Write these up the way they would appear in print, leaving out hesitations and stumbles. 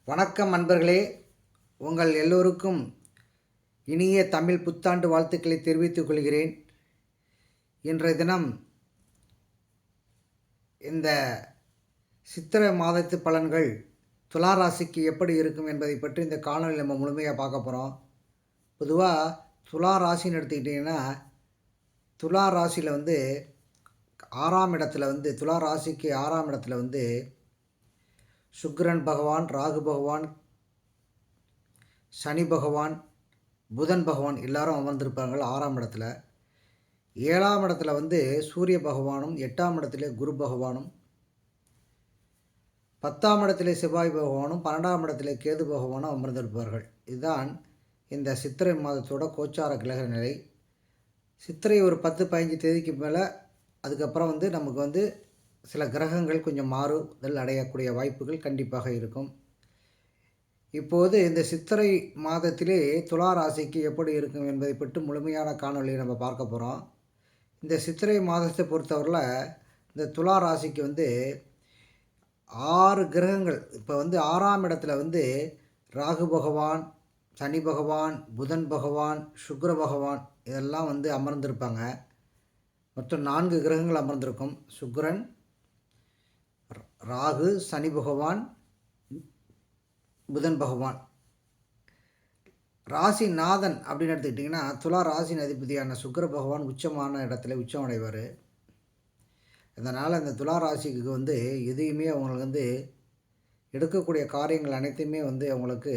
வணக்கம் நண்பர்களே, உங்கள் எல்லோருக்கும் இனிய தமிழ் புத்தாண்டு வாழ்த்துக்களை தெரிவித்துக் கொள்கிறேன். இன்றைய தினம் இந்த சித்திரை மாதத்து பலன்கள் துலா ராசிக்கு எப்படி இருக்கும் என்பதை பற்றி இந்த காணொலியில் நம்ம முழுமையாக பார்க்க போகிறோம். பொதுவாக துலா ராசின்னு எடுத்துக்கிட்டிங்கன்னா, துலா ராசியில் வந்து 6ஆம் இடத்துல துலா ராசிக்கு 6ஆம் இடத்துல சுக்கிரன் பகவான், ராகு பகவான், சனி பகவான், புதன் பகவான் எல்லாரும் அமர்ந்திருப்பார்கள் 6ஆம் இடத்துல. 7ஆம் இடத்துல சூரிய பகவானும், 8ஆம் இடத்துல குரு பகவானும், 10ஆம் இடத்துல செவ்வாய் பகவானும், 12ஆம் இடத்துல கேது பகவானும் அமர்ந்திருப்பார்கள். இதுதான் இந்த சித்திரை மாதத்தோட கோச்சார கிரக நிலை. சித்திரை ஒரு 10-15 தேதிக்கு மேலே அதுக்கப்புறம் நமக்கு சில கிரகங்கள் கொஞ்சம் மாறுதல் அடையக்கூடிய வாய்ப்புகள் கண்டிப்பாக இருக்கும். இப்போது இந்த சித்திரை மாதத்திலே துலா ராசிக்கு எப்படி இருக்கும் என்பதை பற்றி முழுமையான காணொலியை நம்ம பார்க்க போகிறோம். இந்த சித்திரை மாதத்தை பொறுத்தவரையில் இந்த துலா ராசிக்கு 6 கிரகங்கள் இப்போ 6ஆம் இடத்துல ராகு பகவான், சனி பகவான், புதன் பகவான், சுக்கிர பகவான் இதெல்லாம் அமர்ந்திருப்பாங்க. மொத்தம் 4 கிரகங்கள் அமர்ந்திருக்கும். சுக்கிரன், ராகு, சனி பகவான், புதன் பகவான். ராசிநாதன் அப்படின்னு எடுத்துக்கிட்டிங்கன்னா, துலா ராசியின் அதிபதியான சுக்கிர பகவான் உச்சமான இடத்துல உச்சம் அடைவார். இதனால் இந்த துலா ராசிக்கு எதையுமே அவங்களுக்கு எடுக்கக்கூடிய காரியங்கள் அனைத்தையுமே அவங்களுக்கு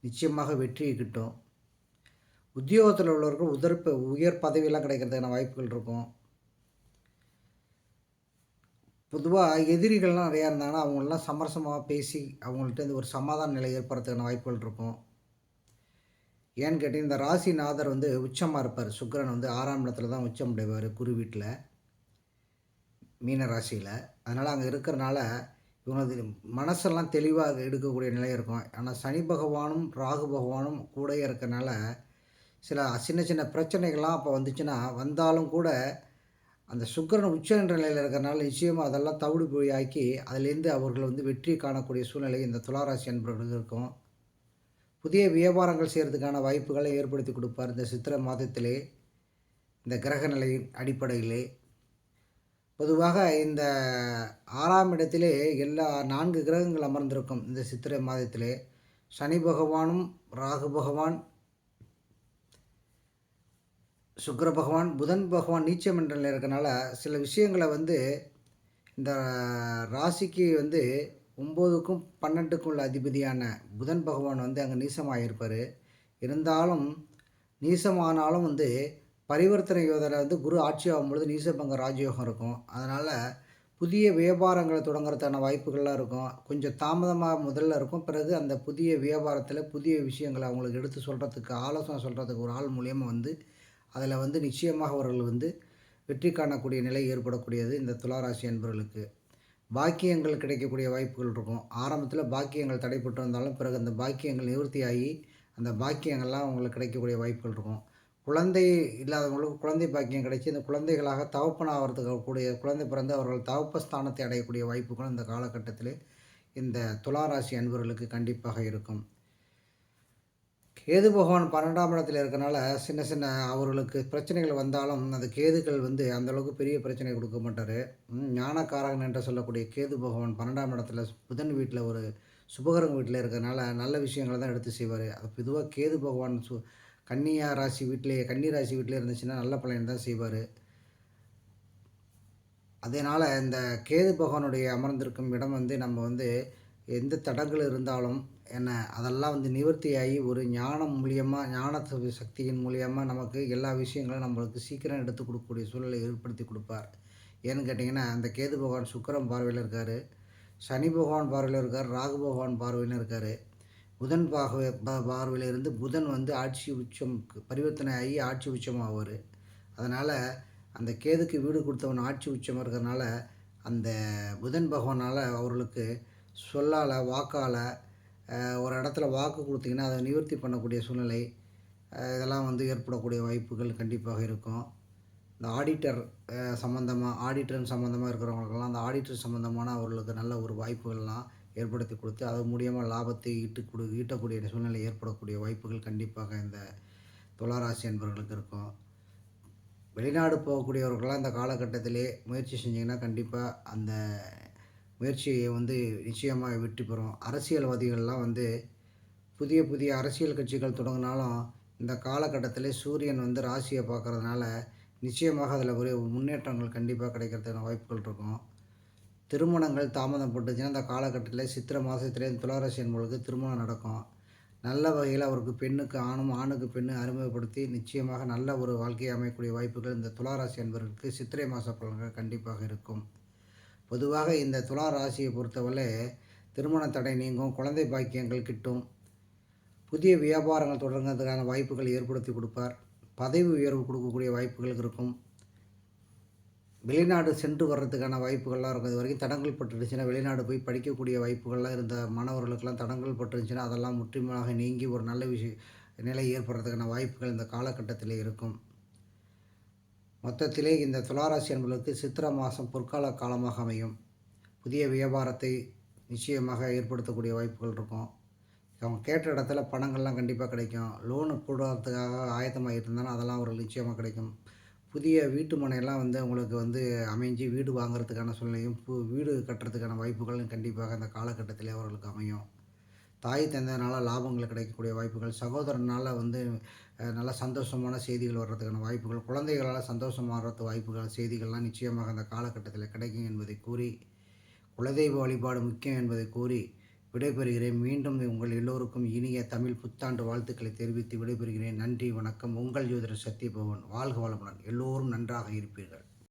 நிச்சயமாக வெற்றி கிட்டும். உத்தியோகத்தில் உள்ளவர்கள் உயர் பதவியெல்லாம் கிடைக்கிறதுக்கான வாய்ப்புகள் இருக்கும். பொதுவாக எதிரிகள்லாம் நிறையா இருந்தாங்கன்னா அவங்களெலாம் சமரசமாக பேசி அவங்கள்ட்ட ஒரு சமாதான நிலை ஏற்படுறதுக்கான வாய்ப்புகள் இருக்கும். ஏன்னு கேட்டிங்கன்னா, இந்த ராசிநாதர் உச்சமாக இருப்பார். சுக்கிரன் 6ஆம் இடத்துல தான் உச்சம் அடைவார், குரு வீட்டில், மீன ராசியில். அதனால் அங்கே இருக்கிறனால இவங்களது மனசெல்லாம் தெளிவாக எடுக்கக்கூடிய நிலை இருக்கும். ஆனால் சனி பகவானும் ராகு பகவானும் கூட இருக்கிறனால சில சின்ன சின்ன பிரச்சனைகள்லாம் அப்போ வந்தாலும் கூட அந்த சுக்கிரன் உச்ச என்ற நிலையில் இருக்கிறனால நிச்சயமாக அதெல்லாம் தவிடு பொழி ஆக்கி அதிலேருந்து அவர்கள் வெற்றி காணக்கூடிய சூழ்நிலை இந்த துளாராசி என்பவர்களுக்கு இருக்கும். புதிய வியாபாரங்கள் செய்கிறதுக்கான வாய்ப்புகளை ஏற்படுத்தி கொடுப்பார் இந்த சித்திரை மாதத்திலே, இந்த கிரக நிலையின் அடிப்படையிலே. பொதுவாக இந்த 6ஆம் இடத்திலே எல்லா 4 கிரகங்கள் அமர்ந்திருக்கும் இந்த சித்திரை மாதத்திலே. சனி பகவானும், ராகு பகவான், சுக்கிர பகவான், புதன் பகவான் நீச்சம் என்ற நிலையில் இருக்கனால சில விஷயங்களை இந்த ராசிக்கு 9க்கும் 12க்கும் உள்ள அதிபதியான புதன் பகவான் அங்கே நீசமாக இருப்பார். இருந்தாலும் நீசமானாலும் பரிவர்த்தனை யோகத்தில் குரு ஆட்சி ஆகும்பொழுது நீசபங்க ராஜயோகம் இருக்கும். அதனால் புதிய வியாபாரங்களை தொடங்குறதுக்கான வாய்ப்புகள்லாம் இருக்கும். கொஞ்சம் தாமதமாக முதல்ல இருக்கும். பிறகு அந்த புதிய வியாபாரத்தில் புதிய விஷயங்களை அவங்களுக்கு எடுத்து சொல்கிறதுக்கு, ஆலோசனை சொல்கிறதுக்கு ஒரு ஆள் மூலியமாக அதில் நிச்சயமாக அவர்கள் வெற்றி காணக்கூடிய நிலை ஏற்படக்கூடியது இந்த துளாராசி என்பவர்களுக்கு. பாக்கியங்கள் கிடைக்கக்கூடிய வாய்ப்புகள் இருக்கும். ஆரம்பத்தில் பாக்கியங்கள் தடைப்பட்டு வந்தாலும் பிறகு அந்த பாக்கியங்கள் நிவர்த்தியாகி அந்த பாக்கியங்கள்லாம் அவங்களுக்கு கிடைக்கக்கூடிய வாய்ப்புகள் இருக்கும். குழந்தை இல்லாதவங்களுக்கு குழந்தை பாக்கியம் கிடைச்சி இந்த குழந்தைகளாக தகப்பனாகிறதுக்கு கூடிய குழந்தை பிறந்து அவர்கள் தகப்பஸ்தானத்தை அடையக்கூடிய வாய்ப்புகள் இந்த காலகட்டத்தில் இந்த துளாராசி அன்பர்களுக்கு கண்டிப்பாக இருக்கும். கேது பகவான் 12ஆம் இடத்துல இருக்கனால சின்ன சின்ன அவர்களுக்கு பிரச்சனைகள் வந்தாலும் அந்த கேதுக்கள் அந்தளவுக்கு பெரிய பிரச்சனை கொடுக்க மாட்டார். ஞானக்காரகன் என்று சொல்லக்கூடிய கேது பகவான் 12ஆம் இடத்துல புதன் வீட்டில் ஒரு சுபகரங்க வீட்டில் இருக்கிறனால நல்ல விஷயங்களை தான் எடுத்து செய்வார். அது பொதுவாக கேது பகவான் கன்னி ராசி வீட்டிலே இருந்துச்சுன்னா நல்ல பலன் தான் செய்வார். அதனால் இந்த கேது பகவானுடைய அமர்ந்திருக்கும் இடம் நம்ம எந்த தடங்கள் இருந்தாலும் அதெல்லாம் நிவர்த்தியாகி ஒரு ஞானம் மூலியமாக, ஞான சக்தியின் மூலியமாக நமக்கு எல்லா விஷயங்களும் நம்மளுக்கு சீக்கிரம் எடுத்து கொடுக்கக்கூடிய சூழலை ஏற்படுத்தி கொடுப்பார். ஏன்னு கேட்டிங்கன்னா, அந்த கேது பகவான் சுக்கிரன் பார்வையில் இருக்கார், சனி பகவான் பார்வையில் இருக்கார், ராகு பகவான் பார்வையில் இருக்கார். புதன் பார்வையில் இருந்து புதன் ஆட்சி உச்சம் பரிவர்த்தனை ஆகி ஆட்சி உச்சமாகுவார். அதனால் அந்த கேதுக்கு வீடு கொடுத்தவன் ஆட்சி உச்சமாக இருக்கிறனால அந்த புதன் பகவானால் அவர்களுக்கு சொல்லால், வாக்கால் ஒரு இடத்துல வாக்கு கொடுத்தீங்கன்னா அதை நிவர்த்தி பண்ணக்கூடிய சூழ்நிலை இதெல்லாம் ஏற்படக்கூடிய வாய்ப்புகள் கண்டிப்பாக இருக்கும். இந்த ஆடிட்டர் சம்மந்தமாக இருக்கிறவங்களுக்கெல்லாம் அந்த ஆடிட்டர் சம்மந்தமான அவர்களுக்கு நல்ல ஒரு வாய்ப்புகள்லாம் ஏற்படுத்தி கொடுத்து, அது மூலியமா லாபத்தை ஈட்டக்கூடிய சூழ்நிலை ஏற்படக்கூடிய வாய்ப்புகள் கண்டிப்பாக இந்த துலா ராசி அன்பர்களுக்கு இருக்கும். வெளிநாடு போகக்கூடியவர்கள்லாம் இந்த காலகட்டத்திலே முயற்சி செஞ்சீங்கன்னா, கண்டிப்பா அந்த முயற்சியை வந்து நிச்சயமா வெற்றி பெறும். அரசியல்வாதிகள்லாம் வந்து புதிய புதிய அரசியல் கட்சிகள் தொடங்குனாலும், இந்த காலகட்டத்திலே சூரியன் வந்து ராசிய பார்க்கறதுனால, நிச்சயமாக அதில ஒரு முன்னேற்றங்கள் கண்டிப்பா கிடைக்கிறதுக்கான வாய்ப்புகள் இருக்கும். திருமணங்கள் தாமதப்பட்டுச்சுன்னா, இந்த காலகட்டத்தில சித்திரை மாசத்திலே துலா ராசி என்பவர்களுக்கு திருமணம் நடக்கும். நல்ல வகையில அவருக்கு பெண்ணுக்கு ஆணும், ஆணுக்கு பெண்ணு அறிமுகப்படுத்தி நிச்சயமாக நல்ல ஒரு வாழ்க்கையை அமையக்கூடிய வாய்ப்புகள் இந்த துலா ராசி அன்பர்களுக்கு சித்திரை மாத பலன்கள் கண்டிப்பாக இருக்கும். பொதுவாக இந்த துலா ராசியை பொறுத்தவரை திருமண தடை நீங்கும், குழந்தை பாக்கியங்கள் கிட்டும், புதிய வியாபாரங்கள் தொடங்குறதுக்கான வாய்ப்புகள் ஏற்படுத்தி கொடுப்பார். பதவி உயர்வு கொடுக்கக்கூடிய வாய்ப்புகள் இருக்கும். வெளிநாடு சென்று வர்றதுக்கான வாய்ப்புகள்லாம் இருக்கும். இதுவரைக்கும் தடங்கல் பட்டுருந்துச்சுன்னா, வெளிநாடு போய் படிக்கக்கூடிய வாய்ப்புகள்லாம் இருந்த மாணவர்களுக்கெல்லாம் தடங்கல் பட்டுருந்துச்சுன்னா, அதெல்லாம் முற்றிலுமாக நீங்கி ஒரு நல்ல நிலை ஏற்படுறதுக்கான வாய்ப்புகள் இந்த காலகட்டத்திலே இருக்கும். மொத்தத்திலே இந்த துளாராசி என்பவர்களுக்கு சித்திரை மாதம் பொற்கால காலமாக அமையும். புதிய வியாபாரத்தை நிச்சயமாக ஏற்படுத்தக்கூடிய வாய்ப்புகள் இருக்கும். அவங்க கேட்ட இடத்துல பணங்கள்லாம் கண்டிப்பாக கிடைக்கும். லோனு போடுறதுக்காக ஆயத்தமாகிட்டு இருந்தாலும் அதெல்லாம் ஒரு நிச்சயமாக கிடைக்கும். புதிய வீட்டு மனையெல்லாம் வந்து உங்களுக்கு வந்து அமைஞ்சு வீடு வாங்குறதுக்கான சூழ்நிலையும், வீடு கட்டுறதுக்கான வாய்ப்புகளும் கண்டிப்பாக இந்த காலகட்டத்திலே அவர்களுக்கு அமையும். தாய் தந்தையனால லாபங்கள் கிடைக்கக்கூடிய வாய்ப்புகள், சகோதரனால வந்து நல்ல சந்தோஷமான செய்திகள் வர்றதுக்கான வாய்ப்புகள், குழந்தைகளால் சந்தோஷமாகறதுக்கு வாய்ப்புகள், செய்திகள்லாம் நிச்சயமாக அந்த காலகட்டத்தில் கிடைக்கும் என்பதை கூறி, குலதெய்வ வழிபாடு முக்கியம் என்பதை கூறி விடைபெறுகிறேன். மீண்டும் உங்கள் எல்லோருக்கும் இனிய தமிழ் புத்தாண்டு வாழ்த்துக்களை தெரிவித்து விடைபெறுகிறேன். நன்றி, வணக்கம். உங்கள் ஜோதிடர் சத்யபவன். வாழ்க வளமுடன். எல்லோரும் நன்றாக இருப்பீர்கள்.